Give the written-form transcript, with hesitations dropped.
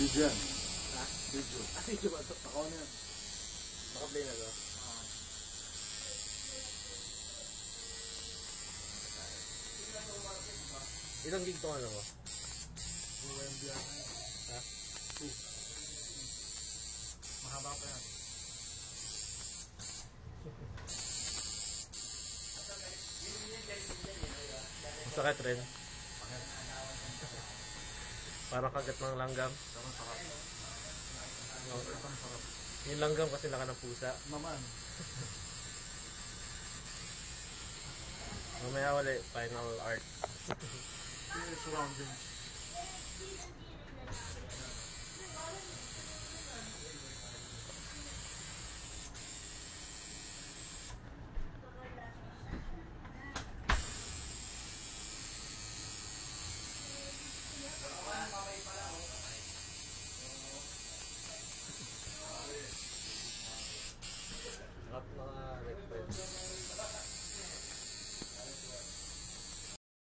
Video yan. Ha? Video. Video ba ito? Ako na yan. Naka-play na ito? Ilang gig itong ano mo? 2 MB yan. Ha? 2. Mahaba pa yan. Masakit rin. Parang kagat ng langgam. Parang sarap. Parang sarap. Yung langgam kasi laka ng pusa. Naman. Mamaya ulit, final art. Surroundings. Sarap na red